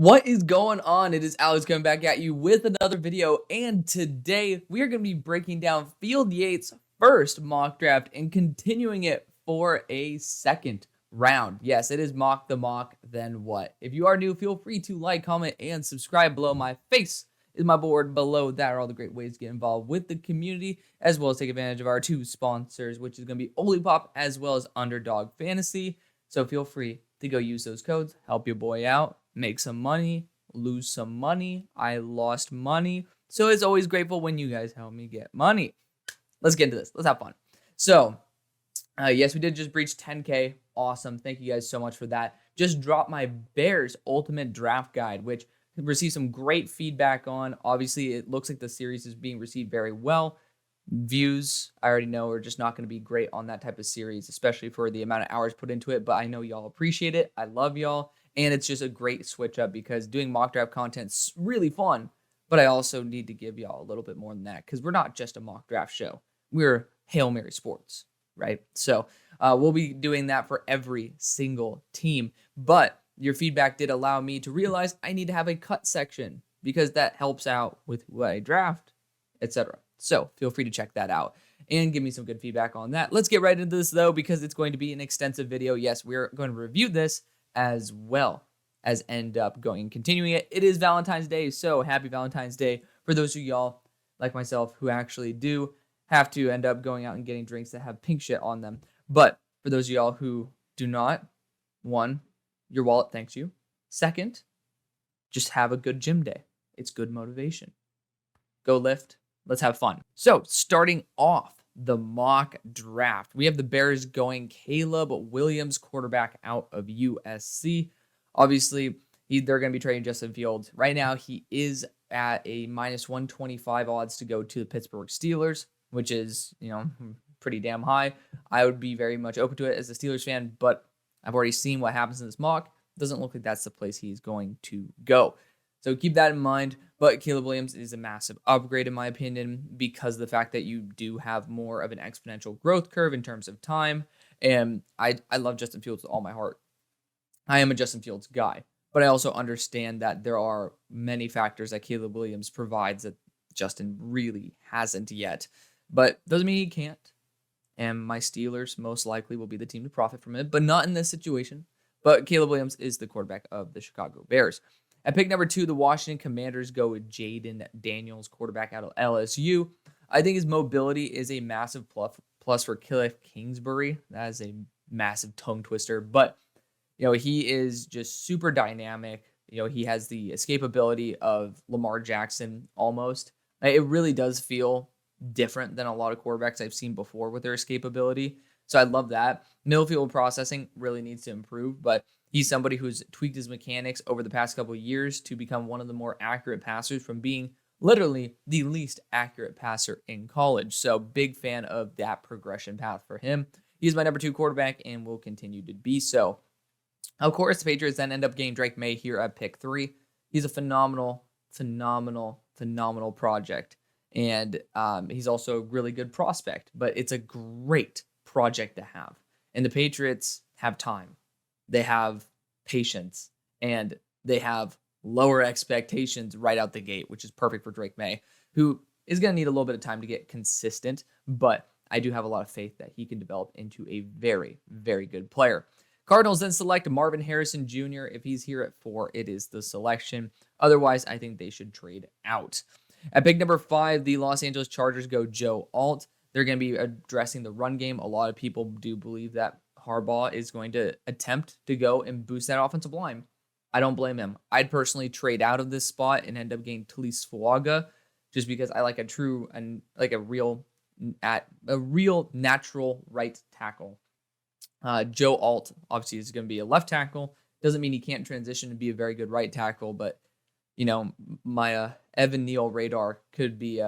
What is going on? It is Alex coming back at you with another video, and today we are going to be breaking down Field Yates' first mock draft and continuing it for a second round. Yes, it is mock the mock, then what? If you are new, feel free to like, comment, and subscribe. Below my face is my board. Below that are all the great ways to get involved with the community, as well as take advantage of our two sponsors, which is going to be Olipop as well as UnderDog Fantasy. So feel free to go use those codes, help your boy out, make some money, lose some money. I lost money. So it's always grateful when you guys help me get money. Let's get into this. Let's have fun. So, yes, we did just breach 10K. Awesome. Thank you guys so much for that. Just dropped my Bears Ultimate Draft Guide, which received some great feedback on. Obviously, it looks like the series is being received very well. Views, I already know, are just not going to be great on that type of series, especially for the amount of hours put into it. But I know y'all appreciate it. I love y'all. And it's just a great switch up because doing mock draft content's really fun. But I also need to give y'all a little bit more than that because we're not just a mock draft show. We're Hail Mary Sports, right? So we'll be doing that for every single team. But your feedback did allow me to realize I need to have a cut section because that helps out with who I draft, etc. So feel free to check that out and give me some good feedback on that. Let's get right into this, though, because it's going to be an extensive video. Yes, we're going to review this as well as end up going and continuing it. It is Valentine's Day, so happy Valentine's Day for those of y'all like myself who actually do have to end up going out and getting drinks that have pink shit on them. But for those of y'all who do not, one, your wallet thanks you. Second, just have a good gym day. It's good motivation. Go lift. Let's have fun. So starting off the mock draft, we have the Bears going Caleb Williams, quarterback out of USC. Obviously, they're going to be trading Justin Fields. Right now, he is at a minus 125 odds to go to the Pittsburgh Steelers, which is, pretty damn high. I would be very much open to it as a Steelers fan, but I've already seen what happens in this mock. Doesn't look like that's the place he's going to go. So keep that in mind. But Caleb Williams is a massive upgrade, in my opinion, because of the fact that you do have more of an exponential growth curve in terms of time. And I love Justin Fields with all my heart. I am a Justin Fields guy. But I also understand that there are many factors that Caleb Williams provides that Justin really hasn't yet. But doesn't mean he can't. And my Steelers most likely will be the team to profit from it, but not in this situation. But Caleb Williams is the quarterback of the Chicago Bears. At pick number 2, the Washington Commanders go with Jayden Daniels, quarterback out of LSU. I think his mobility is a massive plus for Cliff Kingsbury. That is a massive tongue twister. But, he is just super dynamic. He has the escapability of Lamar Jackson almost. It really does feel different than a lot of quarterbacks I've seen before with their escapability. So I love that. Middle field processing really needs to improve, but he's somebody who's tweaked his mechanics over the past couple of years to become one of the more accurate passers from being literally the least accurate passer in college. So big fan of that progression path for him. He's my number 2 quarterback and will continue to be so. Of course, the Patriots then end up getting Drake Maye here at pick 3. He's a phenomenal project. And he's also a really good prospect, but it's a great project to have. And the Patriots have time. They have patience, and they have lower expectations right out the gate, which is perfect for Drake Maye, who is going to need a little bit of time to get consistent, but I do have a lot of faith that he can develop into a very, very good player. Cardinals then select Marvin Harrison Jr. If he's here at 4, it is the selection. Otherwise, I think they should trade out. At pick number 5, the Los Angeles Chargers go Joe Alt. They're going to be addressing the run game. A lot of people do believe that Harbaugh is going to attempt to go and boost that offensive line. I don't blame him. I'd personally trade out of this spot and end up getting Talise Fuaga just because I like a real natural right tackle. Joe Alt obviously is going to be a left tackle. Doesn't mean he can't transition to be a very good right tackle, but my Evan Neal radar could be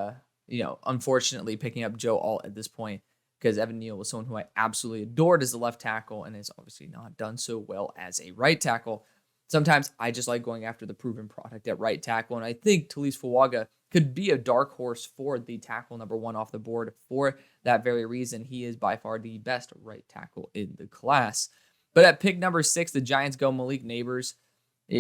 unfortunately picking up Joe Alt at this point because Evan Neal was someone who I absolutely adored as a left tackle and has obviously not done so well as a right tackle. Sometimes I just like going after the proven product at right tackle, and I think Talise Fuaga could be a dark horse for the tackle number 1 off the board for that very reason. He is by far the best right tackle in the class. But at pick number 6, the Giants go Malik Neighbors.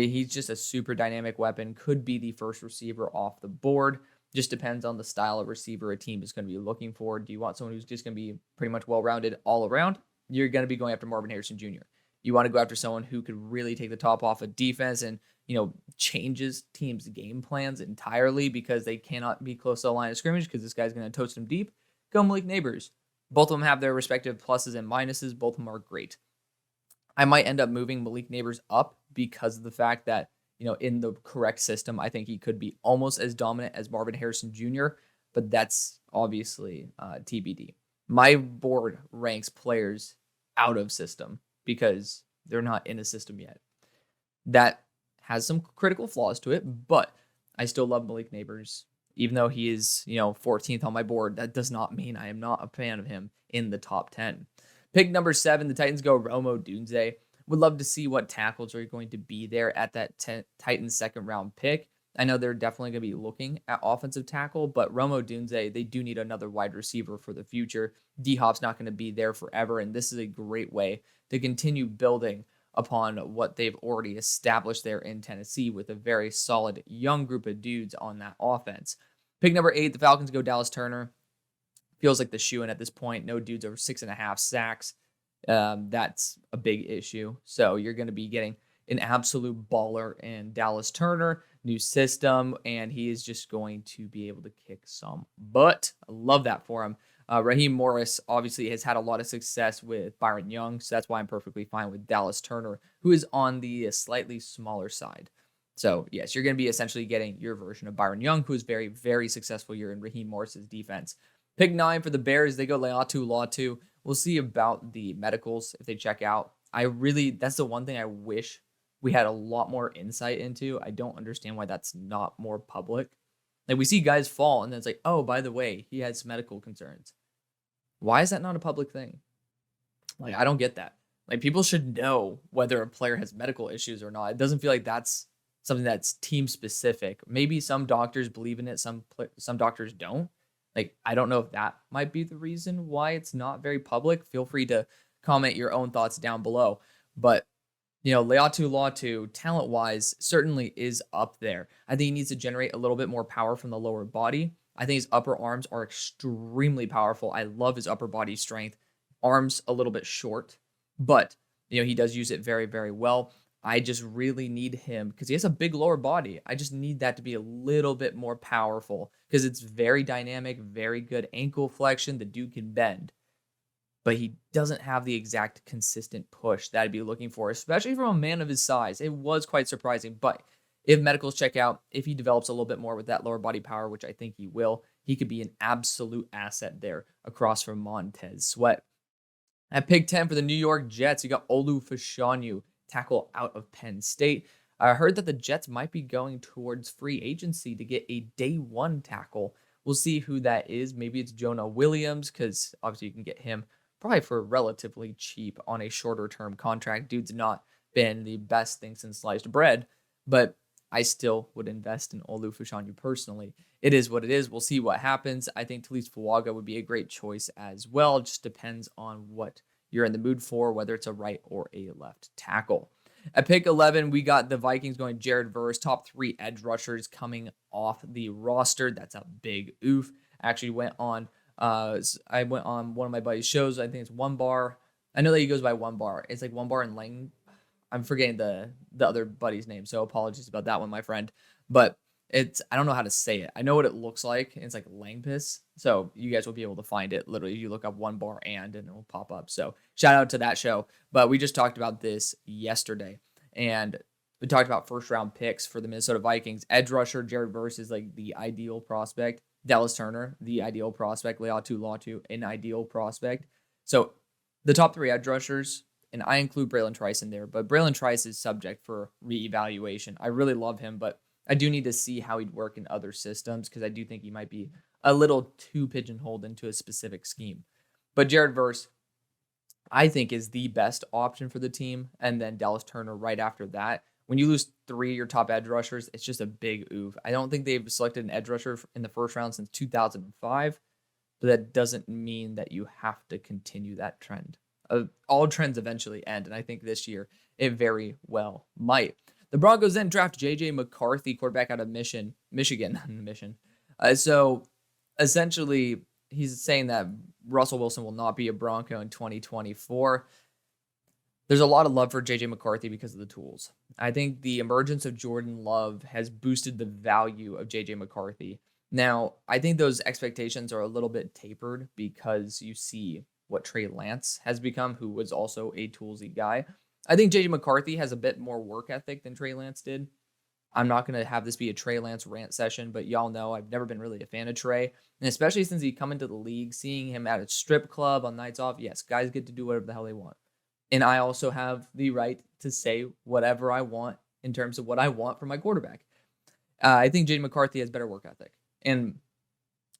He's just a super dynamic weapon, could be the first receiver off the board. Just depends on the style of receiver a team is going to be looking for. Do you want someone who's just going to be pretty much well-rounded all around? You're going to be going after Marvin Harrison Jr. You want to go after someone who could really take the top off of defense and, changes teams' game plans entirely because they cannot be close to the line of scrimmage because this guy's going to toast them deep. Go Malik Neighbors. Both of them have their respective pluses and minuses. Both of them are great. I might end up moving Malik Neighbors up because of the fact that, in the correct system, I think he could be almost as dominant as Marvin Harrison Jr., but that's obviously TBD. My board ranks players out of system because they're not in a system yet. That has some critical flaws to it, but I still love Malik Neighbors. Even though he is, 14th on my board, that does not mean I am not a fan of him in the top 10. Pick number 7, the Titans go Rome Odunze. Would love to see what tackles are going to be there at that Titans second round pick. I know they're definitely going to be looking at offensive tackle, but Rome Odunze, they do need another wide receiver for the future. D-Hop's not going to be there forever, and this is a great way to continue building upon what they've already established there in Tennessee with a very solid young group of dudes on that offense. Pick number 8, the Falcons go Dallas Turner. Feels like the shoe-in at this point. No dudes over 6.5 sacks. That's a big issue. So you're going to be getting an absolute baller in Dallas Turner, new system, and he is just going to be able to kick some butt. I love that for him. Raheem Morris obviously has had a lot of success with Byron Young, so that's why I'm perfectly fine with Dallas Turner, who is on the slightly smaller side. So, yes, you're going to be essentially getting your version of Byron Young, who is very, very successful here in Raheem Morris's defense. Pick 9 for the Bears. They go Leatu Latu. We'll see about the medicals if they check out. That's the one thing I wish we had a lot more insight into. I don't understand why that's not more public. Like, we see guys fall, and then it's like, oh, by the way, he has medical concerns. Why is that not a public thing? Like, I don't get that. Like, people should know whether a player has medical issues or not. It doesn't feel like that's something that's team specific. Maybe some doctors believe in it, some doctors don't. Like, I don't know if that might be the reason why it's not very public. Feel free to comment your own thoughts down below. But, Leatu Latu, talent-wise, certainly is up there. I think he needs to generate a little bit more power from the lower body. I think his upper arms are extremely powerful. I love his upper body strength. Arms a little bit short, but, he does use it very, very well. I just really need him because he has a big lower body. I just need that to be a little bit more powerful because it's very dynamic, very good ankle flexion. The dude can bend, but he doesn't have the exact consistent push that I'd be looking for, especially from a man of his size. It was quite surprising, but if medicals check out, if he develops a little bit more with that lower body power, which I think he will, he could be an absolute asset there across from Montez Sweat. At pick 10 for the New York Jets, you got Olu Fashanu, tackle out of Penn State. I heard that the Jets might be going towards free agency to get a day one tackle. We'll see who that is. Maybe it's Jonah Williams, because obviously you can get him probably for relatively cheap on a shorter term contract. Dude's not been the best thing since sliced bread, but I still would invest in Olu Fashanu personally. It is what it is. We'll see what happens. I think Talise Fuaga would be a great choice as well. It just depends on what you're in the mood for, whether it's a right or a left tackle. At pick 11, we got the Vikings going Jared Verse, top 3 edge rushers coming off the roster. That's a big oof. I actually went on one of my buddy's shows. I think it's One Bar. I know that he goes by One Bar. It's like One Bar in Lang. I'm forgetting the other buddy's name, so apologies about that one, my friend. But I don't know how to say it. I know what it looks like. It's like Langpiss. So you guys will be able to find it. Literally, you look up One Bar and it will pop up. So shout out to that show. But we just talked about this yesterday. And we talked about first round picks for the Minnesota Vikings. Edge rusher, Jared Verse is like the ideal prospect. Dallas Turner, the ideal prospect. Leatu Latu, an ideal prospect. So the top 3 edge rushers, and I include Braylon Trice in there, but Braylon Trice is subject for reevaluation. I really love him, but I do need to see how he'd work in other systems because I do think he might be a little too pigeonholed into a specific scheme. But Jared Verse, I think, is the best option for the team, and then Dallas Turner right after that. When you lose 3 of your top edge rushers, it's just a big oof. I don't think they've selected an edge rusher in the first round since 2005, but that doesn't mean that you have to continue that trend. All trends eventually end, and I think this year it very well might. The Broncos then draft J.J. McCarthy, quarterback out of Michigan. Mission. So essentially, he's saying that Russell Wilson will not be a Bronco in 2024. There's a lot of love for J.J. McCarthy because of the tools. I think the emergence of Jordan Love has boosted the value of J.J. McCarthy. Now, I think those expectations are a little bit tapered because you see what Trey Lance has become, who was also a toolsy guy. I think J.J. McCarthy has a bit more work ethic than Trey Lance did. I'm not going to have this be a Trey Lance rant session, but y'all know I've never been really a fan of Trey. And especially since he come into the league, seeing him at a strip club on nights off, yes, guys get to do whatever the hell they want. And I also have the right to say whatever I want in terms of what I want from my quarterback. I think J.J. McCarthy has better work ethic. And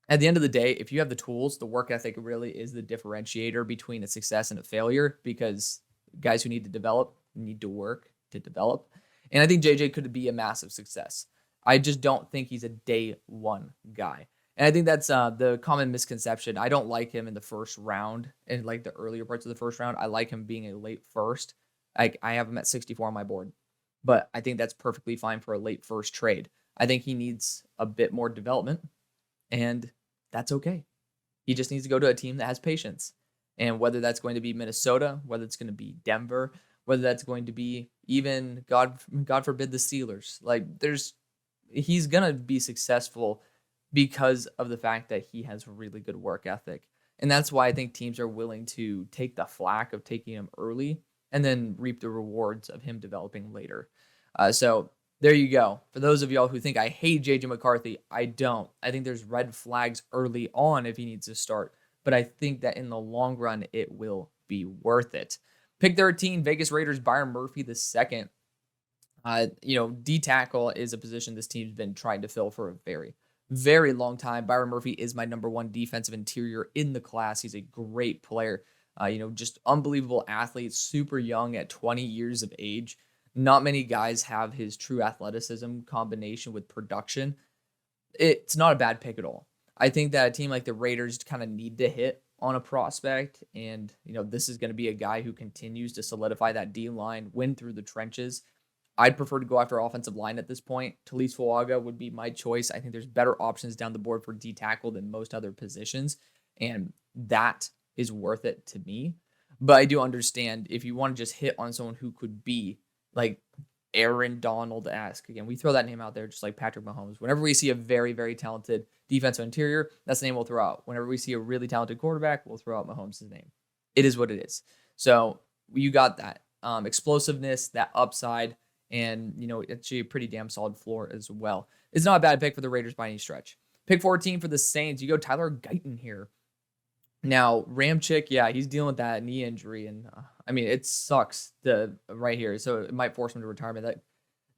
at the end of the day, if you have the tools, the work ethic really is the differentiator between a success and a failure, because guys who need to develop need to work to develop. And I think JJ could be a massive success. I just don't think he's a day one guy. And I think that's the common misconception. I don't like him in the first round, in like the earlier parts of the first round. I like him being a late first. I have him at 64 on my board. But I think that's perfectly fine for a late first trade. I think he needs a bit more development, and that's okay. He just needs to go to a team that has patience. And whether that's going to be Minnesota, whether it's going to be Denver, whether that's going to be even, God forbid, the Steelers. Like, he's going to be successful because of the fact that he has really good work ethic. And that's why I think teams are willing to take the flack of taking him early and then reap the rewards of him developing later. So there you go. For those of y'all who think I hate J.J. McCarthy, I don't. I think there's red flags early on if he needs to start. But I think that in the long run, it will be worth it. Pick 13, Vegas Raiders, Byron Murphy II. D tackle is a position this team's been trying to fill for a very, very long time. Byron Murphy is my number one defensive interior in the class. He's a great player. Just unbelievable athlete, super young at 20 years of age. Not many guys have his true athleticism combination with production. It's not a bad pick at all. I think that a team like the Raiders kind of need to hit on a prospect, and this is going to be a guy who continues to solidify that D line, win through the trenches. I'd prefer to go after offensive line at this point. Talise Fuaga would be my choice. I think there's better options down the board for D tackle than most other positions, and that is worth it to me. But I do understand if you want to just hit on someone who could be like Aaron Donald-esque. Again, we throw that name out there just like Patrick Mahomes. Whenever we see a very, very talented defensive interior, that's the name we'll throw out. Whenever we see a really talented quarterback, we'll throw out Mahomes' name. It is what it is. So you got that explosiveness, that upside, and it's a pretty damn solid floor as well. It's not a bad pick for the Raiders by any stretch. Pick 14 for the Saints. You go Tyler Guyton here. Now, Ramchick, yeah, he's dealing with that knee injury, and it sucks right here. So it might force him to retirement.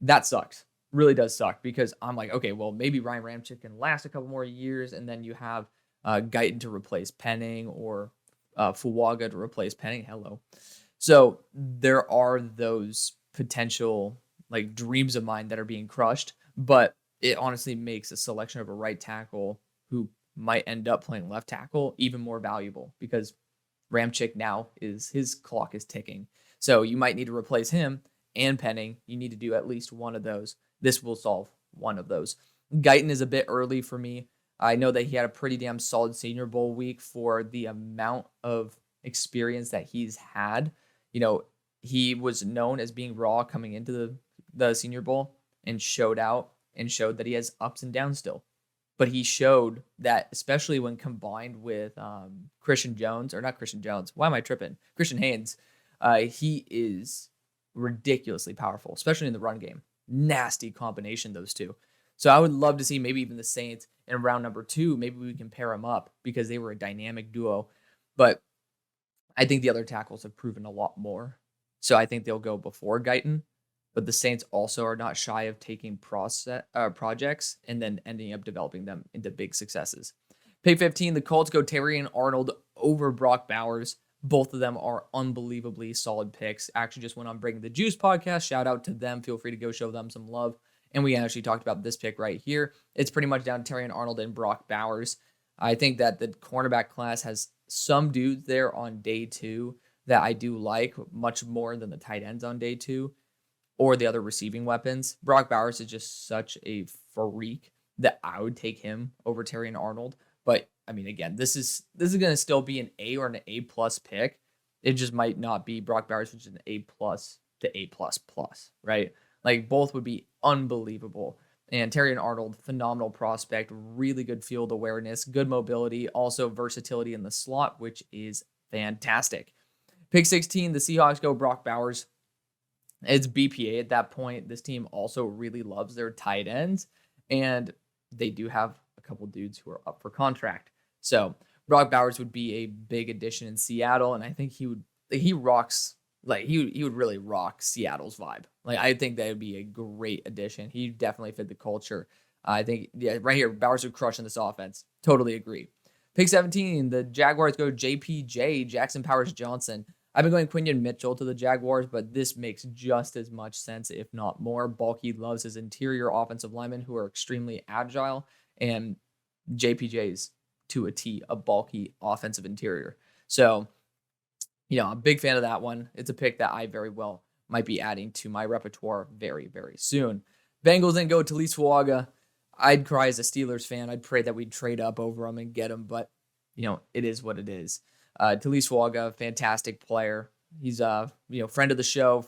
That sucks. Really does suck, because I'm like, okay, well, maybe Ryan Ramchick can last a couple more years, and then you have Guyton to replace Penning, or Fuaga to replace Penning. Hello. So there are those potential like dreams of mine that are being crushed, but it honestly makes a selection of a right tackle who might end up playing left tackle even more valuable, because Ramchick now his clock is ticking. So you might need to replace him and Penning. You need to do at least one of those. This will solve one of those. Guyton is a bit early for me. I know that he had a pretty damn solid Senior Bowl week for the amount of experience that he's had. He was known as being raw coming into the Senior Bowl, and showed out and showed that he has ups and downs still. But he showed that, especially when combined with Christian Haynes, he is ridiculously powerful, especially in the run game. Nasty combination, those two. So I would love to see maybe even the Saints in round number 2. Maybe we can pair them up, because they were a dynamic duo. But I think the other tackles have proven a lot more. So I think they'll go before Guyton. But the Saints also are not shy of taking projects and then ending up developing them into big successes. Pick 15, the Colts go Terrion Arnold over Brock Bowers. Both of them are unbelievably solid picks. Actually just went on Breaking the Juice podcast. Shout out to them. Feel free to go show them some love. And we actually talked about this pick right here. It's pretty much down to Terrion Arnold and Brock Bowers. I think that the cornerback class has some dudes there on day 2 that I do like much more than the tight ends on day 2. or the other receiving weapons. Brock Bowers is just such a freak that I would take him over Terrion Arnold. But I mean, again, this is going to still be an A or an A plus pick. It just might not be Brock Bowers, which is an A plus to A plus plus, right? Like both would be unbelievable. And Terrion Arnold, phenomenal prospect, really good field awareness, good mobility, also versatility in the slot, which is fantastic. Pick 16, the Seahawks go Brock Bowers. It's BPA at that point. This team also really loves their tight ends, and they do have a couple dudes who are up for contract. So Brock Bowers would be a big addition in Seattle, and I think he would really rock Seattle's vibe. Like I think that would be a great addition. He definitely fit the culture. I think right here Bowers would crush in this offense. Totally agree. Pick 17, the Jaguars go JPJ, Jackson Powers Johnson. I've been going Quinion Mitchell to the Jaguars, but this makes just as much sense, if not more. Balky loves his interior offensive linemen who are extremely agile, and JPJ's to a T, a bulky offensive interior. So, I'm a big fan of that one. It's a pick that I very well might be adding to my repertoire very, very soon. Bengals then go to Leeswaga. I'd cry as a Steelers fan. I'd pray that we'd trade up over him and get him, but, it is what it is. Leeswaga, fantastic player. He's friend of the show,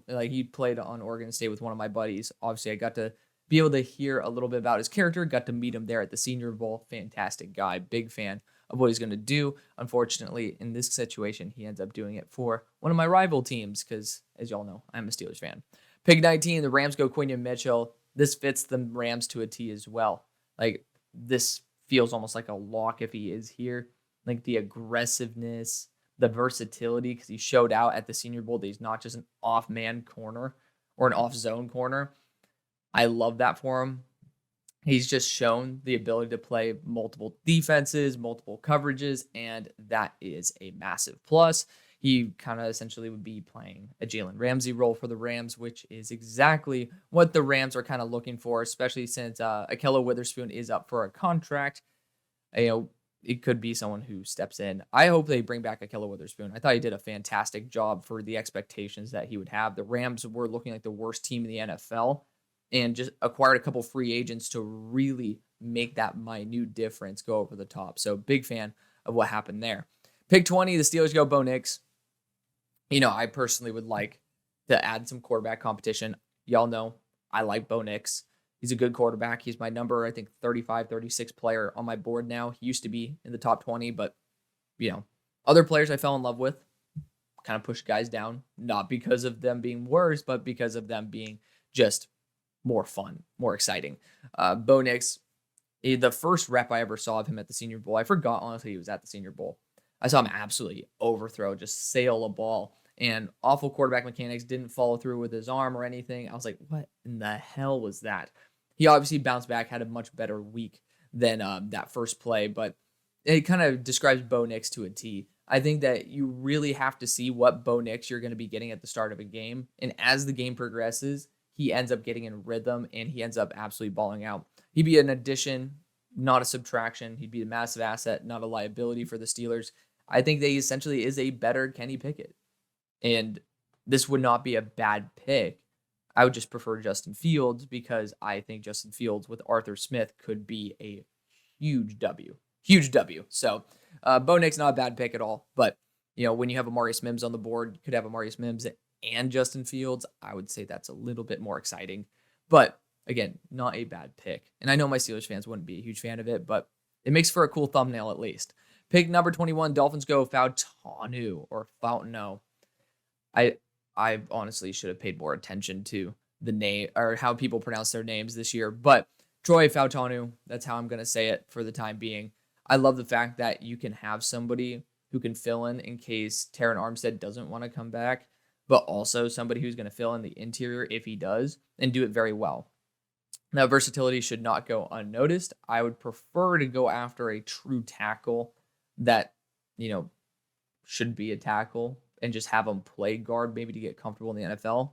he played on Oregon State with one of my buddies. Obviously, I got to be able to hear a little bit about his character, got to meet him there at the Senior Bowl. Fantastic guy, big fan of what he's going to do. Unfortunately, in this situation, he ends up doing it for one of my rival teams because, as y'all know, I'm a Steelers fan. Pick 19, the Rams go Quinion Mitchell. This fits the Rams to a T as well. Like, this feels almost like a lock if he is here. Like, the aggressiveness, the versatility, because he showed out at the Senior Bowl that he's not just an off-man corner or an off-zone corner. I love that for him. He's just shown the ability to play multiple defenses, multiple coverages, and that is a massive plus. He kind of essentially would be playing a Jalen Ramsey role for the Rams, which is exactly what the Rams are kind of looking for, especially since Ahkello Witherspoon is up for a contract. It could be someone who steps in. I hope they bring back Ahkello Witherspoon. I thought he did a fantastic job for the expectations that he would have. The Rams were looking like the worst team in the NFL and just acquired a couple free agents to really make that minute difference go over the top. So big fan of what happened there. Pick 20, the Steelers go Bo Nix. I personally would like to add some quarterback competition. Y'all know I like Bo Nix. He's a good quarterback. He's my number, I think, 35, 36 player on my board now. He used to be in the top 20, but, other players I fell in love with kind of pushed guys down, not because of them being worse, but because of them being just more fun, more exciting. Bo Nix, the first rep I ever saw of him at the Senior Bowl, I forgot, honestly, he was at the Senior Bowl. I saw him absolutely overthrow, just sail a ball, and awful quarterback mechanics, didn't follow through with his arm or anything. I was like, what in the hell was that? He obviously bounced back, had a much better week than that first play, but it kind of describes Bo Nix to a T. I think that you really have to see what Bo Nix you're going to be getting at the start of a game, and as the game progresses, he ends up getting in rhythm, and he ends up absolutely balling out. He'd be an addition, not a subtraction. He'd be a massive asset, not a liability for the Steelers. I think that he essentially is a better Kenny Pickett, and this would not be a bad pick. I would just prefer Justin Fields because I think Justin Fields with Arthur Smith could be a huge W. Huge W. So Bo Nix, not a bad pick at all. But, when you have Amarius Mims on the board, you could have Amarius Mims and Justin Fields. I would say that's a little bit more exciting. But, again, not a bad pick. And I know my Steelers fans wouldn't be a huge fan of it, but it makes for a cool thumbnail at least. Pick number 21, Dolphins go Fautanu or Fountaino. I honestly should have paid more attention to the name or how people pronounce their names this year, but Troy Fautanu, that's how I'm going to say it for the time being. I love the fact that you can have somebody who can fill in case Terron Armstead doesn't want to come back, but also somebody who's going to fill in the interior if he does and do it very well. Now, versatility should not go unnoticed. I would prefer to go after a true tackle that, should be a tackle and just have him play guard maybe to get comfortable in the NFL,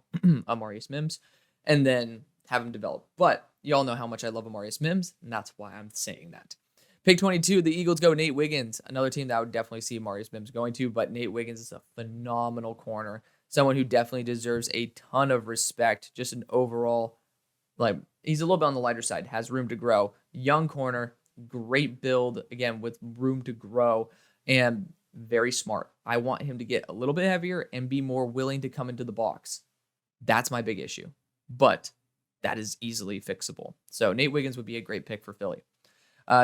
Amarius Mims, and then have him develop. But y'all know how much I love Amarius Mims, and that's why I'm saying that. Pick 22, the Eagles go Nate Wiggins, another team that I would definitely see Amarius Mims going to, but Nate Wiggins is a phenomenal corner. someone who definitely deserves a ton of respect. Just an overall, like, he's a little bit on the lighter side, has room to grow. Young corner, great build, again, with room to grow, and very smart. I want him to get a little bit heavier and be more willing to come into the box. That's my big issue. But that is easily fixable. So Nate Wiggins would be a great pick for Philly.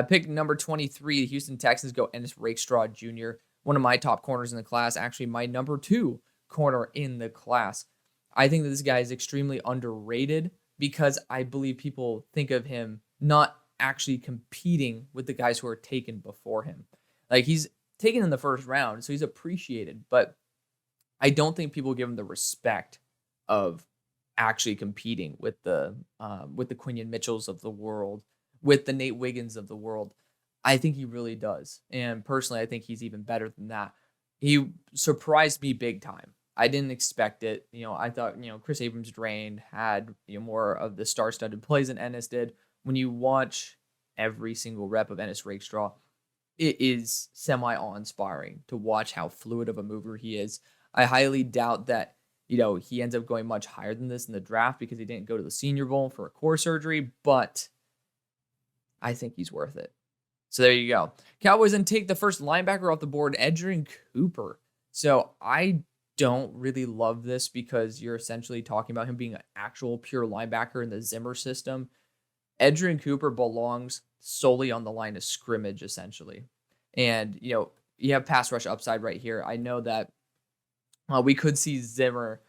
Pick number 23, the Houston Texans go Ennis Rakestraw Jr., one of my top corners in the class, actually my number 2 corner in the class. I think that this guy is extremely underrated because I believe people think of him not actually competing with the guys who are taken before him. Like, he's taken in the first round, so he's appreciated, but I don't think people give him the respect of actually competing with the Quinion Mitchells of the world, with the Nate Wiggins of the world. I think he really does. And personally, I think he's even better than that. He surprised me big time. I didn't expect it. I thought, Chris Abrams-Drain had more of the star-studded plays than Ennis did. When you watch every single rep of Ennis Rakestraw, it is semi-awe-inspiring to watch how fluid of a mover he is. I highly doubt that, he ends up going much higher than this in the draft because he didn't go to the Senior Bowl for a core surgery, but I think he's worth it. So there you go. Cowboys then take the first linebacker off the board, Edgerrin Cooper. So I don't really love this because you're essentially talking about him being an actual pure linebacker in the Zimmer system. Edgerrin Cooper belongs solely on the line of scrimmage, essentially. And, you have pass rush upside right here. I know that we could see Zimmer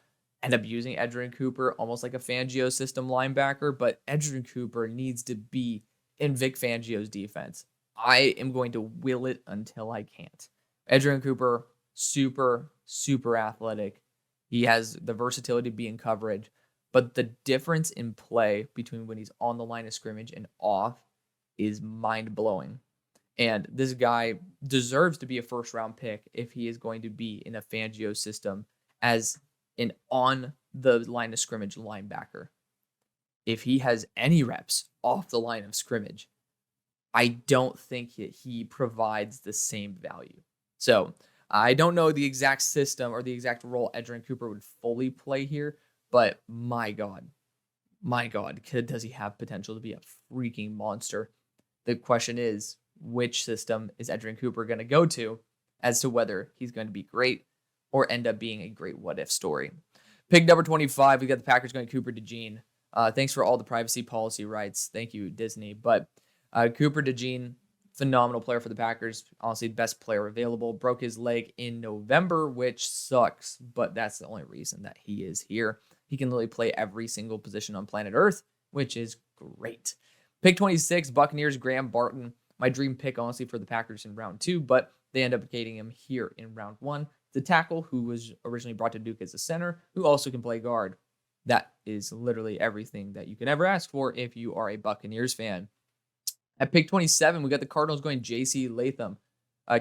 end up using Edgerrin Cooper almost like a Fangio system linebacker, but Edgerrin Cooper needs to be in Vic Fangio's defense. I am going to will it until I can't. Edgerrin Cooper, super, super athletic. He has the versatility to be in coverage, but the difference in play between when he's on the line of scrimmage and off is mind-blowing. And this guy deserves to be a first-round pick if he is going to be in a Fangio system as an on-the-line of scrimmage linebacker. If he has any reps off the line of scrimmage, I don't think that he provides the same value. So I don't know the exact system or the exact role Edgerrin Cooper would fully play here, but my God, does he have potential to be a freaking monster? The question is, which system is Edgerrin Cooper going to go to as to whether he's going to be great or end up being a great what-if story. Pick number 25, we got the Packers going Cooper DeJean. Thanks for all the privacy policy rights. Thank you, Disney. But Cooper DeJean, phenomenal player for the Packers. Honestly, best player available. Broke his leg in November, which sucks, but that's the only reason that he is here. He can literally play every single position on planet Earth, which is great. Pick 26, Buccaneers, Graham Barton. My dream pick, honestly, for the Packers in round 2, but they end up getting him here in round 1. The tackle, who was originally brought to Duke as a center, who also can play guard. That is literally everything that you can ever ask for if you are a Buccaneers fan. At pick 27, we got the Cardinals going J.C. Latham.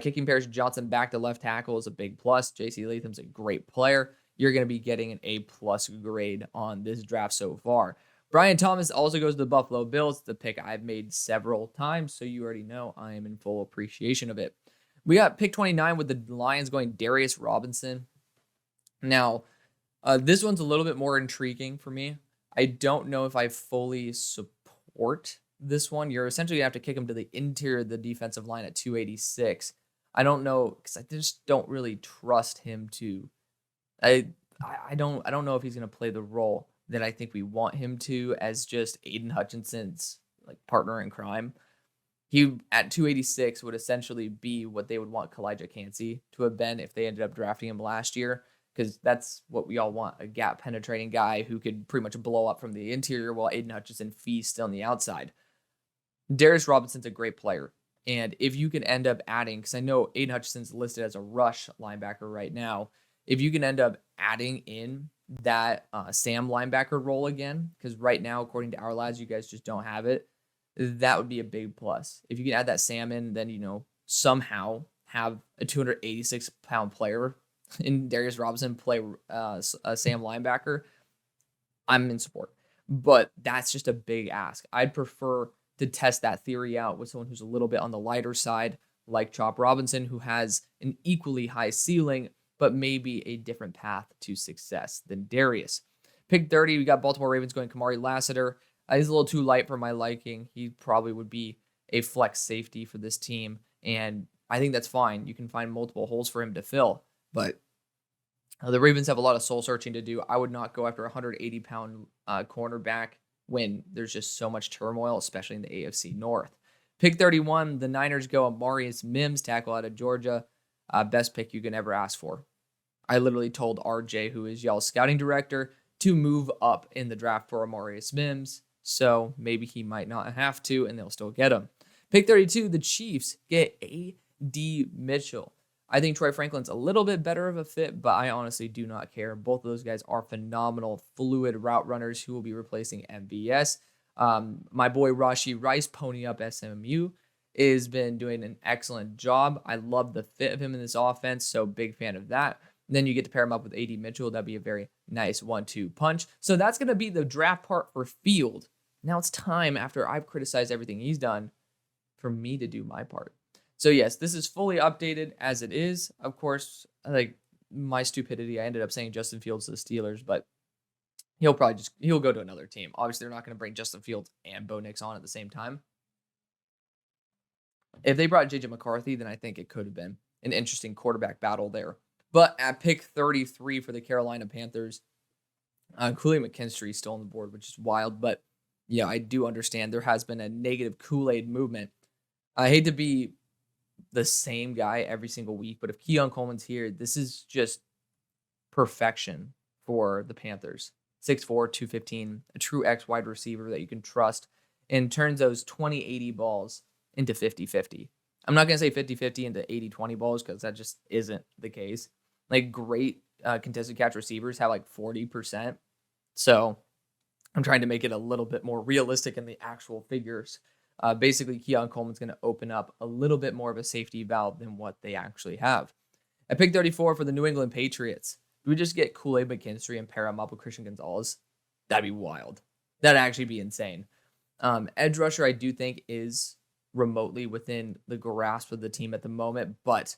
Kicking Paris Johnson back to left tackle is a big plus. J.C. Latham's a great player. You're going to be getting an A-plus grade on this draft so far. Brian Thomas also goes to the Buffalo Bills, the pick I've made several times, so you already know I am in full appreciation of it. We got pick 29 with the Lions going Darius Robinson. Now, this one's a little bit more intriguing for me. I don't know if I fully support this one. You're essentially going to have to kick him to the interior of the defensive line at 286. I don't know, because I just don't really trust him to. I don't know if he's going to play the role that I think we want him to as just Aiden Hutchinson's partner in crime. He at 286 would essentially be what they would want Kalijah Cansey to have been if they ended up drafting him last year, because that's what we all want, a gap penetrating guy who could pretty much blow up from the interior while Aiden Hutchinson feasts on the outside. Darius Robinson's a great player. And if you can end up adding, because I know Aiden Hutchinson's listed as a rush linebacker right now, if you can end up adding in that Sam linebacker role again, because right now, according to our lads, you guys just don't have it, that would be a big plus. If you can add that Sam in, then, somehow have a 286-pound player in Darius Robinson play a Sam linebacker, I'm in support. But that's just a big ask. I'd prefer to test that theory out with someone who's a little bit on the lighter side, like Chop Robinson, who has an equally high ceiling, but maybe a different path to success than Darius. Pick 30, we got Baltimore Ravens going Kamari Lassiter. He's a little too light for my liking. He probably would be a flex safety for this team, and I think that's fine. You can find multiple holes for him to fill, but the Ravens have a lot of soul searching to do. I would not go after a 180-pound cornerback when there's just so much turmoil, especially in the AFC North. Pick 31, the Niners go Amarius Mims, tackle out of Georgia. Best pick you can ever ask for. I literally told RJ, who is y'all's scouting director, to move up in the draft for Amarius Mims. So maybe he might not have to, and they'll still get him. Pick 32, the Chiefs get A.D. Mitchell. I think Troy Franklin's a little bit better of a fit, but I honestly do not care. Both of those guys are phenomenal, fluid route runners who will be replacing MVS. My boy Rashee Rice, pony up SMU, has been doing an excellent job. I love the fit of him in this offense, so big fan of that. And then you get to pair him up with A.D. Mitchell. That'd be a very nice 1-2 punch. So that's going to be the draft part for Field. Now it's time, after I've criticized everything he's done, for me to do my part. So yes, this is fully updated as it is. Of course, like my stupidity, I ended up saying Justin Fields to the Steelers, but he'll go to another team. Obviously, they're not going to bring Justin Fields and Bo Nix on at the same time. If they brought J.J. McCarthy, then I think it could have been an interesting quarterback battle there. But at pick 33 for the Carolina Panthers, Kool-Aid McKinstry is still on the board, which is wild. But yeah, I do understand there has been a negative Kool-Aid movement. I hate to be the same guy every single week, but if Keon Coleman's here, this is just perfection for the Panthers. 6'4", 215, a true X wide receiver that you can trust and turns those 20-80 balls into 50-50. I'm not going to say 50-50 into 80-20 balls because that just isn't the case. Like great contested catch receivers have like 40%. So I'm trying to make it a little bit more realistic in the actual figures. Basically, Keon Coleman's going to open up a little bit more of a safety valve than what they actually have. At pick 34 for the New England Patriots, do we just get Kool-Aid McKinstry and pair him up with Christian Gonzalez? That'd be wild. That'd actually be insane. Edge rusher, I do think, is remotely within the grasp of the team at the moment, but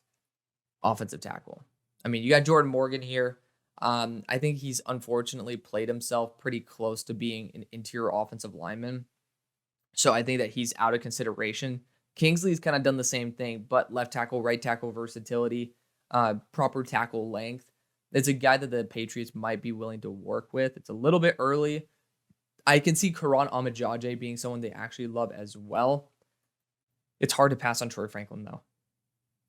offensive tackle. I mean, you got Jordan Morgan here. I think he's unfortunately played himself pretty close to being an interior offensive lineman. So I think that he's out of consideration. Kingsley's kind of done the same thing, but left tackle, right tackle versatility, proper tackle length. It's a guy that the Patriots might be willing to work with. It's a little bit early. I can see Karan Amajaje being someone they actually love as well. It's hard to pass on Troy Franklin, though.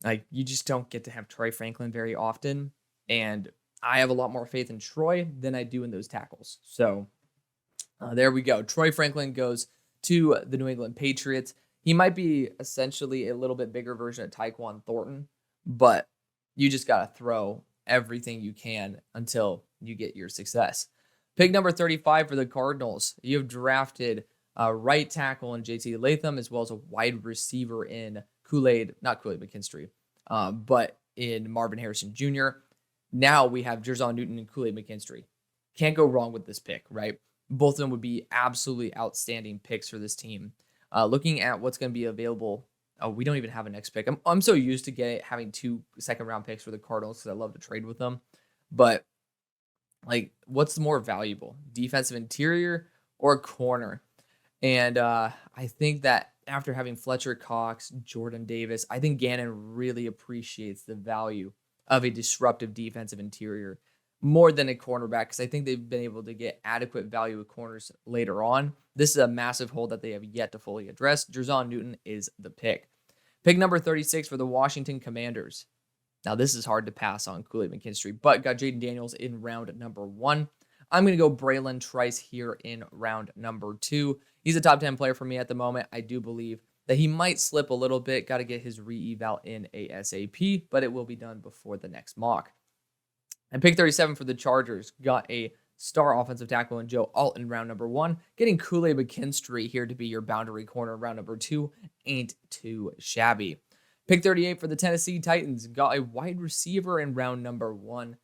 Like, you just don't get to have Troy Franklin very often. And I have a lot more faith in Troy than I do in those tackles. So there we go. Troy Franklin goes to the New England Patriots. He might be essentially a little bit bigger version of Tyquan Thornton, but you just got to throw everything you can until you get your success. Pick number 35 for the Cardinals. You have drafted a right tackle in JT Latham, as well as a wide receiver in not Kool-Aid McKinstry, but in Marvin Harrison Jr. Now we have Jerzon Newton and Kool-Aid McKinstry. Can't go wrong with this pick, right? Both of them would be absolutely outstanding picks for this team. Looking at what's going to be available, we don't even have a next pick. I'm so used to having 2 second-round picks for the Cardinals because I love to trade with them. But, like, what's more valuable? Defensive interior or corner? And I think that after having Fletcher Cox, Jordan Davis, I think Gannon really appreciates the value of a disruptive defensive interior more than a cornerback, because I think they've been able to get adequate value with corners later on. This is a massive hole that they have yet to fully address. Jerzon Newton is the pick. Pick number 36 for the Washington Commanders. Now, this is hard to pass on Kool-Aid McKinstry, but got Jayden Daniels in round number 1. I'm going to go Braylon Trice here in round number 2. He's a top 10 player for me at the moment. I do believe that he might slip a little bit. Got to get his re-eval in ASAP, but it will be done before the next mock. And pick 37 for the Chargers, got a star offensive tackle in Joe Alt in round number 1. Getting Kool-Aid McKinstry here to be your boundary corner in round number 2 ain't too shabby. Pick 38 for the Tennessee Titans, got a wide receiver in round number 1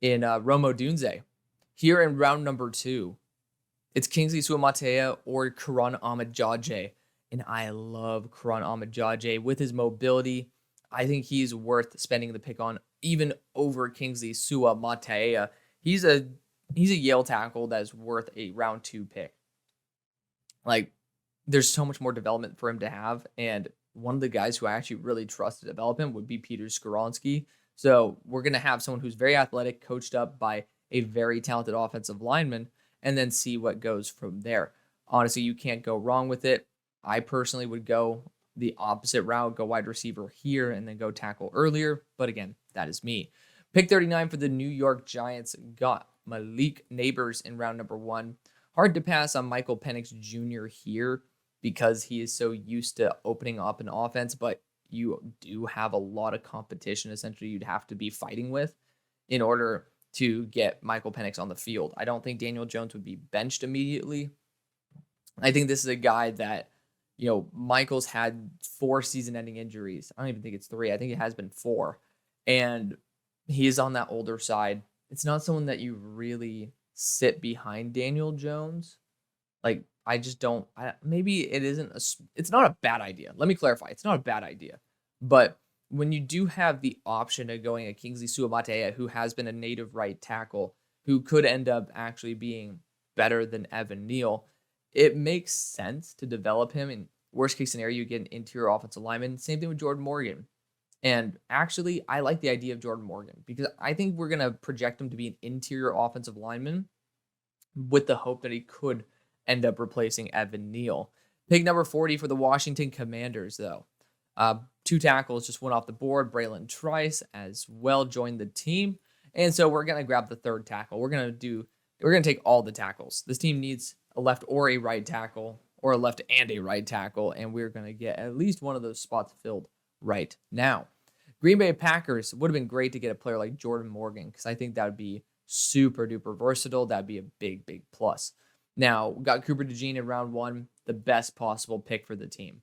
in Rome Odunze. Here in round number 2, it's Kingsley Suamataia or Karan Amajaje. And I love Karan Amajaje with his mobility. I think he's worth spending the pick on even over Kingsley Suamataia. He's a Yale tackle that's worth a round 2 pick. Like, there's so much more development for him to have, and one of the guys who I actually really trust to develop him would be Peter Skoronsky. So we're going to have someone who's very athletic, coached up by a very talented offensive lineman, and then see what goes from there. Honestly, you can't go wrong with it. I personally would go the opposite route, go wide receiver here, and then go tackle earlier. But again, that is me. Pick 39 for the New York Giants got Malik Neighbors in round number 1. Hard to pass on Michael Penix Jr. here because he is so used to opening up an offense, but you do have a lot of competition essentially you'd have to be fighting with in order to get Michael Penix on the field. I don't think Daniel Jones would be benched immediately. I think this is a guy that, Michael's had 4 season-ending injuries. I don't even think it's 3. I think it has been 4. And he is on that older side. It's not someone that you really sit behind Daniel Jones. Like, I just don't. Maybe it isn't. It's not a bad idea. Let me clarify. It's not a bad idea. But when you do have the option of going a Kingsley Suamataia, who has been a native right tackle, who could end up actually being better than Evan Neal, it makes sense to develop him. In worst case scenario, you get an interior offensive lineman. Same thing with Jordan Morgan. And actually, I like the idea of Jordan Morgan because I think we're going to project him to be an interior offensive lineman with the hope that he could end up replacing Evan Neal. Pick number 40 for the Washington Commanders, though. 2 tackles just went off the board. Braylon Trice as well joined the team. And so we're going to grab the 3rd tackle. We're going to take all the tackles. This team needs a left or a right tackle, or a left and a right tackle, and we're going to get at least one of those spots filled right now. Green Bay Packers would have been great to get a player like Jordan Morgan because I think that would be super duper versatile. That'd be a big, big plus. Now, we got Cooper DeJean in round 1, the best possible pick for the team.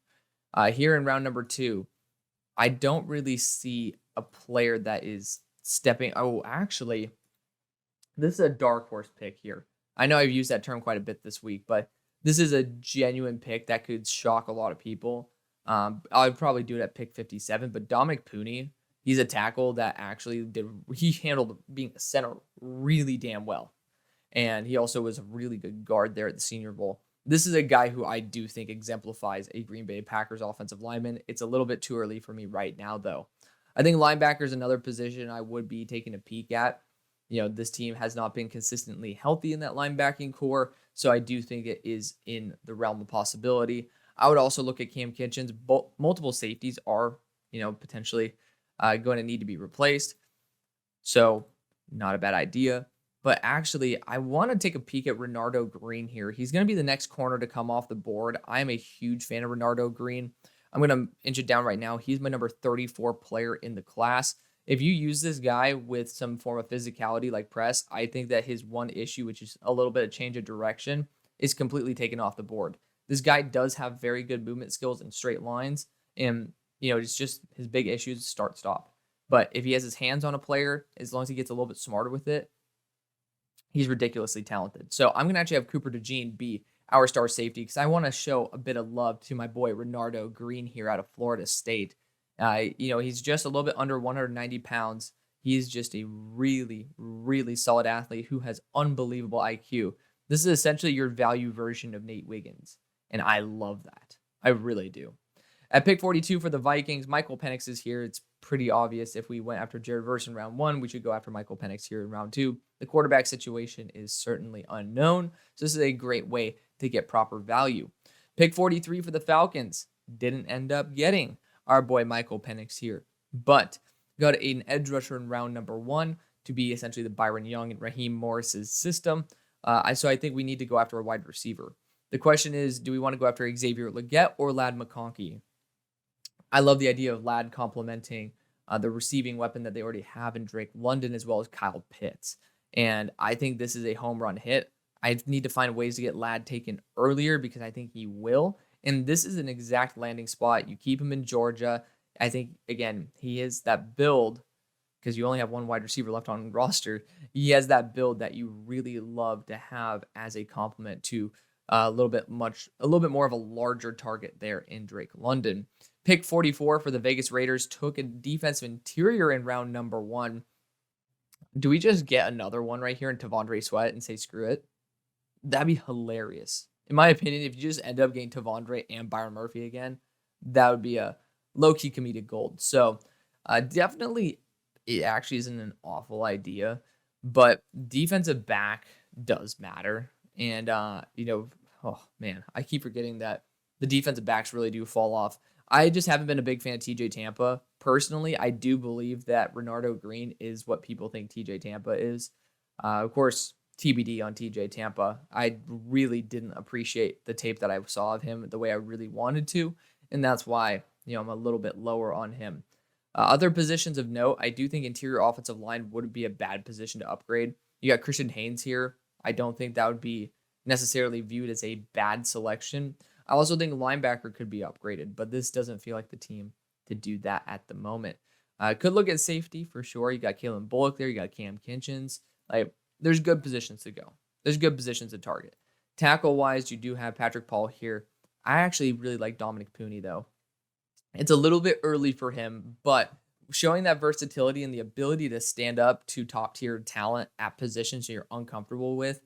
Here in round number 2, I don't really see a player that is stepping. Oh, actually, this is a dark horse pick here. I know I've used that term quite a bit this week, but this is a genuine pick that could shock a lot of people. I'd probably do it at pick 57, but Dominic Pooney, he's a tackle that actually he handled being a center really damn well. And he also was a really good guard there at the Senior Bowl. This is a guy who I do think exemplifies a Green Bay Packers offensive lineman. It's a little bit too early for me right now, though. I think linebacker is another position I would be taking a peek at. This team has not been consistently healthy in that linebacking core, so I do think it is in the realm of possibility. I would also look at Cam Kitchens. Multiple safeties are, potentially going to need to be replaced. So not a bad idea. But actually, I want to take a peek at Renardo Green here. He's going to be the next corner to come off the board. I am a huge fan of Renardo Green. I'm going to inch it down right now. He's my number 34 player in the class. If you use this guy with some form of physicality like press, I think that his one issue, which is a little bit of change of direction, is completely taken off the board. This guy does have very good movement skills in straight lines, and it's just his big issues start-stop. But if he has his hands on a player, as long as he gets a little bit smarter with it, he's ridiculously talented. So I'm going to actually have Cooper DeJean be our star safety because I want to show a bit of love to my boy Renardo Green here out of Florida State. He's just a little bit under 190 pounds. He's just a really, really solid athlete who has unbelievable IQ. This is essentially your value version of Nate Wiggins, and I love that. I really do. At pick 42 for the Vikings, Michael Penix is here. It's pretty obvious if we went after Jared Verse in round 1, we should go after Michael Penix here in round 2. The quarterback situation is certainly unknown, so this is a great way to get proper value. Pick 43 for the Falcons. Didn't end up getting our boy Michael Penix here, but got an edge rusher in round number 1 to be essentially the Byron Young and Raheem Morris's system. So I think we need to go after a wide receiver. The question is, do we want to go after Xavier Legette or Ladd McConkey? I love the idea of Ladd complementing the receiving weapon that they already have in Drake London as well as Kyle Pitts. And I think this is a home run hit. I need to find ways to get Ladd taken earlier because I think he will. And this is an exact landing spot. You keep him in Georgia. I think, again, he is that build because you only have one wide receiver left on the roster. He has that build that you really love to have as a complement to a little bit more of a larger target there in Drake London. Pick 44 for the Vegas Raiders took a defensive interior in round number 1. Do we just get another one right here in T'Vondre Sweat and say screw it? That'd be hilarious. In my opinion, if you just end up getting T'Vondre and Byron Murphy again, that would be a low-key comedic gold. So definitely it actually isn't an awful idea, but defensive back does matter. And, oh man, I keep forgetting that the defensive backs really do fall off. I just haven't been a big fan of TJ Tampa. Personally, I do believe that Renardo Green is what people think TJ Tampa is. Of course, TBD on TJ Tampa. I really didn't appreciate the tape that I saw of him the way I really wanted to, and that's why I'm a little bit lower on him. Other positions of note, I do think interior offensive line wouldn't be a bad position to upgrade. You got Christian Haynes here. I don't think that would be necessarily viewed as a bad selection. I also think linebacker could be upgraded, but this doesn't feel like the team to do that at the moment. Could look at safety for sure. You got Kalen Bullock there. You got Cam Kinchins. There's good positions to go. There's good positions to target. Tackle-wise, you do have Patrick Paul here. I actually really like Dominic Pooney, though. It's a little bit early for him, but showing that versatility and the ability to stand up to top-tier talent at positions you're uncomfortable with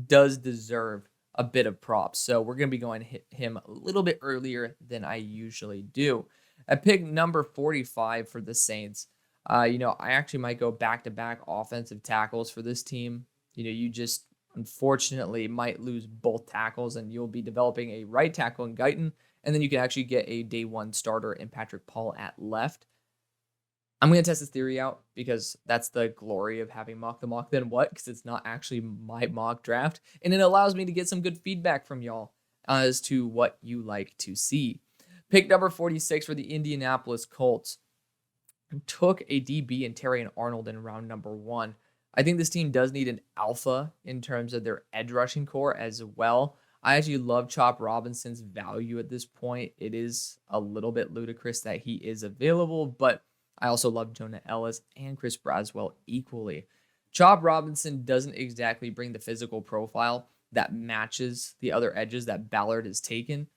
does deserve a bit of props. So we're going to be going to hit him a little bit earlier than I usually do. At pick number 45 for the Saints, I actually might go back-to-back offensive tackles for this team. You just unfortunately might lose both tackles, and you'll be developing a right tackle in Guyton, and then you can actually get a day one starter in Patrick Paul at left. I'm going to test this theory out because that's the glory of having mock the mock then what, because it's not actually my mock draft, and it allows me to get some good feedback from y'all as to what you like to see. Pick number 46 for the Indianapolis Colts took a DB in Terrion Arnold in round number 1. I think this team does need an alpha in terms of their edge rushing core as well. I actually love Chop Robinson's value at this point. It is a little bit ludicrous that he is available, but I also love Jonah Ellis and Chris Braswell equally. Chop Robinson doesn't exactly bring the physical profile that matches the other edges that Ballard has taken.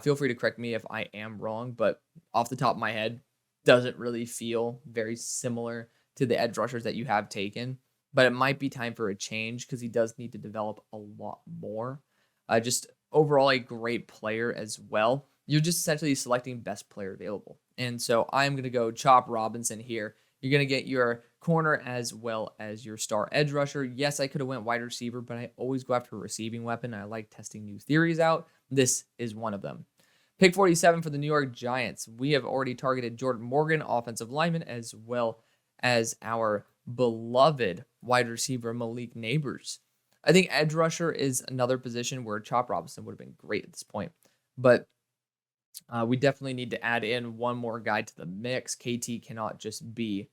Feel free to correct me if I am wrong, but off the top of my head, doesn't really feel very similar to the edge rushers that you have taken. But it might be time for a change because he does need to develop a lot more. Just overall a great player as well. You're just essentially selecting best player available. And so I'm going to go Chop Robinson here. You're going to get your corner as well as your star edge rusher. Yes, I could have went wide receiver, but I always go after a receiving weapon. I like testing new theories out. This is one of them. Pick 47 for the New York Giants. We have already targeted Jordan Morgan, offensive lineman, as well as our beloved wide receiver Malik Neighbors. I think edge rusher is another position where Chop Robinson would have been great at this point. But we definitely need to add in one more guy to the mix. KT cannot just be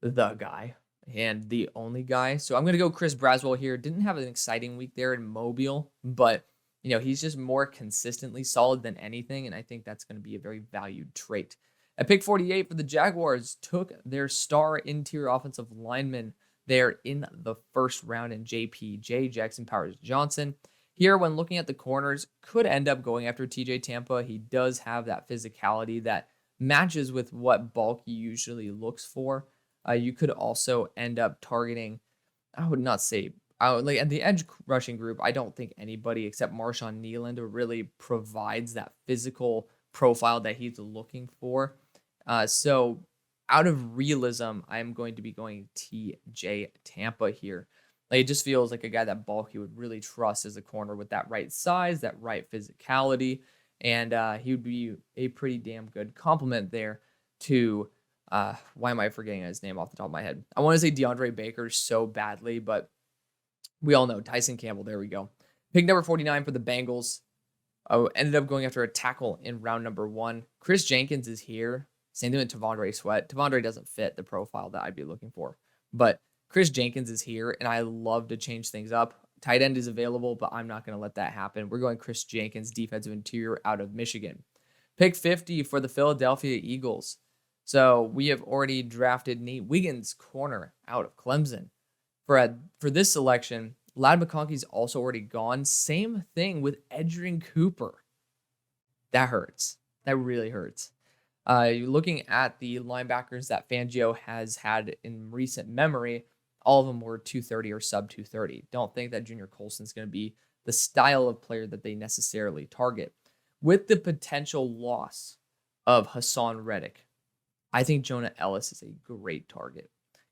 the guy and the only guy. So I'm going to go Chris Braswell here. Didn't have an exciting week there in Mobile, but he's just more consistently solid than anything, and I think that's going to be a very valued trait. At pick 48 for the Jaguars, took their star interior offensive lineman there in the first round in JPJ, Jackson Powers Johnson. Here, when looking at the corners, could end up going after TJ Tampa. He does have that physicality that matches with what Bulky usually looks for. You could also end up targeting, I would not say, at the edge rushing group, I don't think anybody except Marshawn Nealand really provides that physical profile that he's looking for. So out of realism, I'm going to be going TJ Tampa here. It just feels like a guy that Bulky would really trust as a corner with that right size, that right physicality, and he would be a pretty damn good complement there to, why am I forgetting his name off the top of my head? I want to say DeAndre Baker so badly, but we all know Tyson Campbell. There we go. Pick number 49 for the Bengals. Ended up going after a tackle in round number 1. Chris Jenkins is here. Same thing with T'Vondre Sweat. T'Vondre doesn't fit the profile that I'd be looking for. But Chris Jenkins is here, and I love to change things up. Tight end is available, but I'm not going to let that happen. We're going Chris Jenkins, defensive interior out of Michigan. Pick 50 for the Philadelphia Eagles. So we have already drafted Nate Wiggins, corner out of Clemson. For this selection, Lad McConkey's also already gone. Same thing with Edgerrin Cooper. That hurts. That really hurts. Looking at the linebackers that Fangio has had in recent memory, all of them were 230 or sub 230. Don't think that Junior Colson's going to be the style of player that they necessarily target. With the potential loss of Hassan Reddick, I think Jonah Ellis is a great target.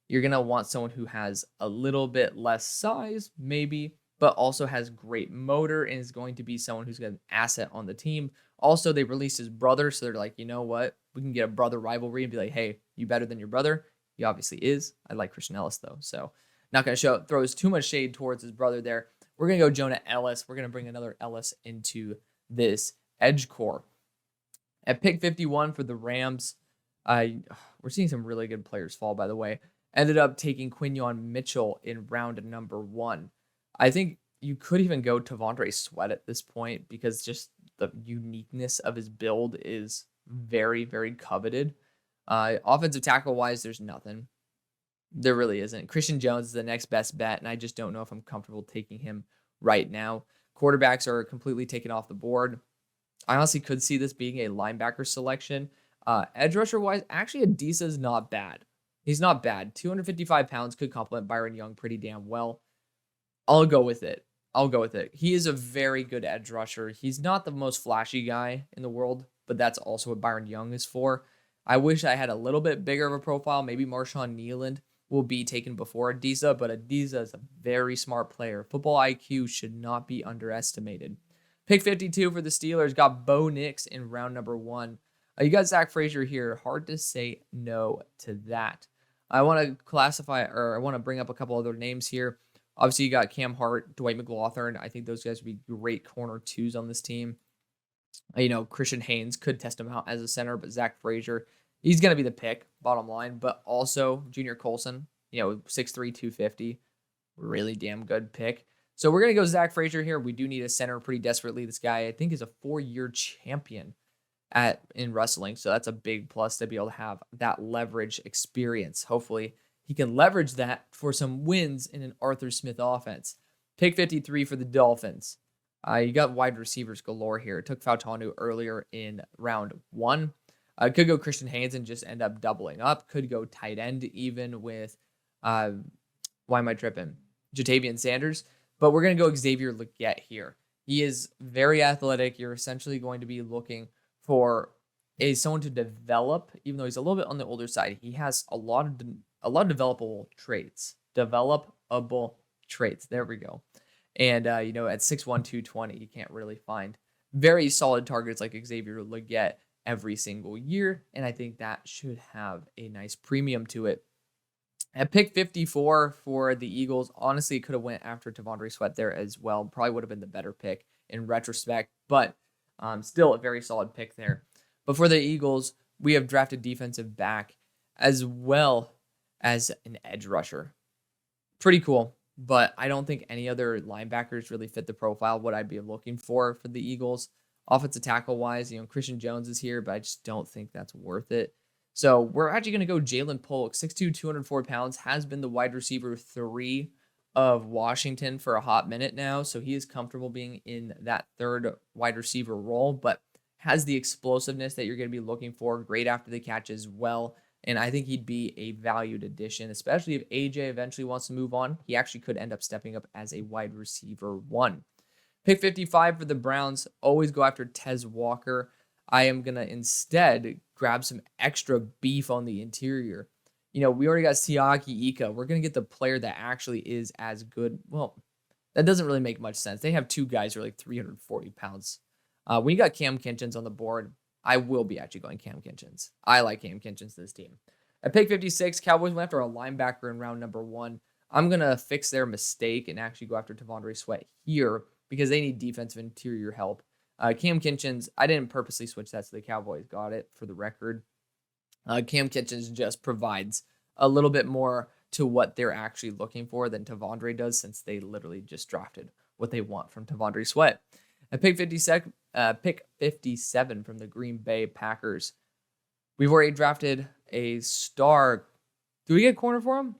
You're going to want someone who has a little bit less size, maybe, but also has great motor and is going to be someone who's got an asset on the team. Also, they released his brother, so they're like, you know what? We can get a brother rivalry and be like, hey, you better than your brother? He obviously is. I like Christian Ellis, though, so not going to throws too much shade towards his brother there. We're going to go Jonah Ellis. We're going to bring another Ellis into this edge core. At pick 51 for the Rams, we're seeing some really good players fall, by the way. Ended up taking Quinyon Mitchell in round number 1. I think you could even go T'Vondre Sweat at this point because just the uniqueness of his build is very, very coveted. Offensive tackle-wise, there's nothing. There really isn't. Christian Jones is the next best bet, and I just don't know if I'm comfortable taking him right now. Quarterbacks are completely taken off the board. I honestly could see this being a linebacker selection. Edge rusher-wise, actually, Adisa is not bad. He's not bad. 255 pounds could complement Byron Young pretty damn well. I'll go with it. He is a very good edge rusher. He's not the most flashy guy in the world, but that's also what Byron Young is for. I wish I had a little bit bigger of a profile. Maybe Marshawn Nealand will be taken before Adisa, but Adisa is a very smart player. Football IQ should not be underestimated. Pick 52 for the Steelers got Bo Nix in round number 1. You got Zach Frazier here. Hard to say no to that. I want to bring up a couple other names here. Obviously, you got Cam Hart, Dwight McLaughlin. I think those guys would be great corner 2s on this team. Christian Haynes could test him out as a center, but Zach Frazier, he's going to be the pick, bottom line. But also, Junior Colson, 6'3", 250. Really damn good pick. So we're going to go Zach Frazier here. We do need a center pretty desperately. This guy, I think, is a 4-year champion in wrestling. So that's a big plus to be able to have that leverage experience. Hopefully, he can leverage that for some wins in an Arthur Smith offense. Pick 53 for the Dolphins. You got wide receivers galore here. It took Fautanu earlier in round 1. Could go Christian Haynes and just end up doubling up. Could go tight end even with, why am I tripping? Jatavian Sanders. But we're going to go Xavier Legette here. He is very athletic. You're essentially going to be looking for someone to develop, even though he's a little bit on the older side. He has a lot of developable traits. Developable traits. There we go. And, at 6'1", 220, you can't really find very solid targets like Xavier Legette every single year. And I think that should have a nice premium to it. At pick 54 for the Eagles, honestly, could have went after T'Vondre Sweat there as well. Probably would have been the better pick in retrospect, but still a very solid pick there. But for the Eagles, we have drafted defensive back as well as an edge rusher. Pretty cool, but I don't think any other linebackers really fit the profile what I'd be looking for the Eagles. Offensive tackle-wise, Christian Jones is here, but I just don't think that's worth it. So we're actually going to go Jalen Polk, 6'2", 204 pounds, has been the wide receiver 3 of Washington for a hot minute now. So he is comfortable being in that third wide receiver role, but has the explosiveness that you're going to be looking for. Great after the catch as well. And I think he'd be a valued addition, especially if AJ eventually wants to move on. He actually could end up stepping up as a wide receiver 1. Pick 55 for the Browns. Always go after Tez Walker. I am going to instead grab some extra beef on the interior. We already got Siaki Ika. We're going to get the player that actually is as good. Well, that doesn't really make much sense. They have 2 guys who are like 340 pounds. When you got Cam Kinchins on the board, I will be actually going Cam Kinchins. I like Cam Kinchins this team. At pick 56, Cowboys went after a linebacker in round number 1. I'm going to fix their mistake and actually go after T'Vondre Sweat here because they need defensive interior help. Cam Kinchins, I didn't purposely switch that, so the Cowboys got it for the record. Cam Kinchins just provides a little bit more to what they're actually looking for than T'Vondre does, since they literally just drafted what they want from T'Vondre Sweat. At pick 57 from the Green Bay Packers, we've already drafted a star. Do we get a corner for him?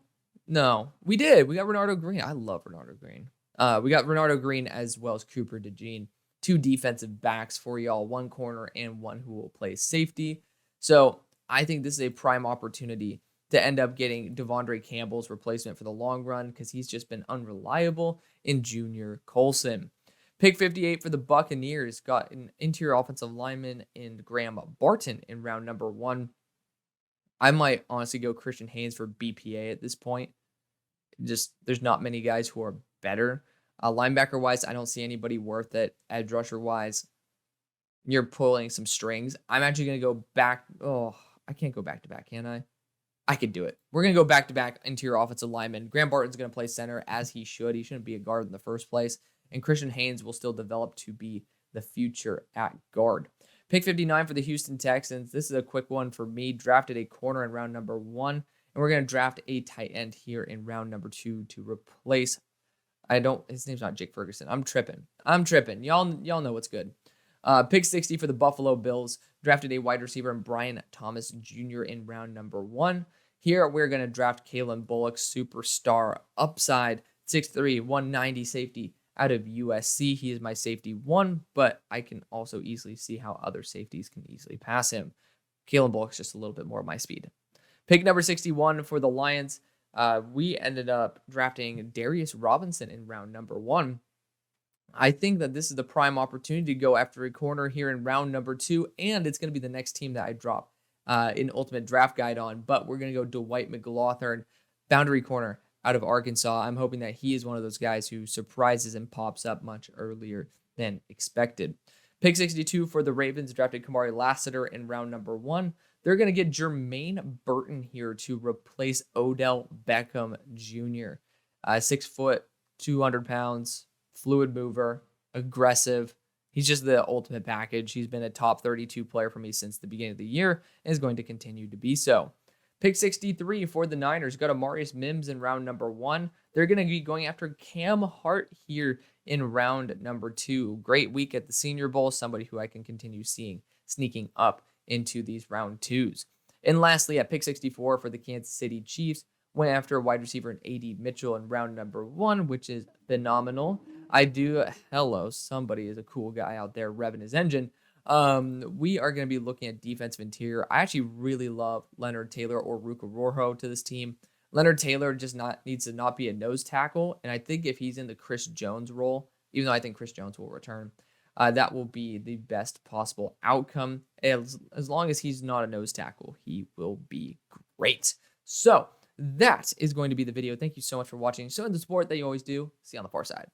No, we did. We got Renardo Green. I love Renardo Green. We got Renardo Green as well as Cooper DeJean. 2 defensive backs for y'all, 1 corner and 1 who will play safety. So I think this is a prime opportunity to end up getting Devondre Campbell's replacement for the long run because he's just been unreliable in Junior Colson. Pick 58 for the Buccaneers got an interior offensive lineman in Graham Barton in round number 1. I might honestly go Christian Haynes for BPA at this point. Just there's not many guys who are better. Linebacker wise, I don't see anybody worth it. Edge rusher wise, you're pulling some strings. I'm actually going to go back. Oh, I can't go back to back, can I? I could do it. We're going to go back to back interior offensive lineman. Graham Barton's going to play center as he should. He shouldn't be a guard in the first place. And Christian Haynes will still develop to be the future at guard. Pick 59 for the Houston Texans. This is a quick one for me. Drafted a corner in round number 1. And we're going to draft a tight end here in round number 2 to replace. His name's not Jake Ferguson. I'm tripping. Y'all know what's good. Pick 60 for the Buffalo Bills. Drafted a wide receiver in Brian Thomas Jr. in round number 1. Here we're going to draft Kalen Bullock, superstar upside, 6'3", 190 safety out of USC. He is my safety 1, but I can also easily see how other safeties can easily pass him. Kalen Bullock's just a little bit more my speed. Pick number 61 for the Lions. We ended up drafting Darius Robinson in round number 1. I think that this is the prime opportunity to go after a corner here in round number 2, and it's going to be the next team that I drop in Ultimate Draft Guide on, but we're going to go Dwight McLaughlin, boundary corner out of Arkansas. I'm hoping that he is one of those guys who surprises and pops up much earlier than expected. Pick 62 for the Ravens, drafted Kamari Lassiter in round number 1. They're going to get Jermaine Burton here to replace Odell Beckham Jr. 6 foot, 200 pounds, fluid mover, aggressive. He's just the ultimate package. He's been a top 32 player for me since the beginning of the year and is going to continue to be so. Pick 63 for the Niners. Got Amarius Mims in round number 1. They're going to be going after Cam Hart here in round number 2. Great week at the Senior Bowl. Somebody who I can continue seeing sneaking up into these round 2s. And lastly, at pick 64 for the Kansas City Chiefs, went after wide receiver in A.D. Mitchell in round number 1, which is phenomenal. Somebody is a cool guy out there revving his engine. We are going to be looking at defensive interior. I actually really love Leonard Taylor or Ruka Rojo to this team. Leonard Taylor just needs to not be a nose tackle, and I think if he's in the Chris Jones role, even though I think Chris Jones will return, that will be the best possible outcome. As long as he's not a nose tackle, he will be great. So that is going to be the video. Thank you so much for watching. Showing the support that you always do. See you on the far side.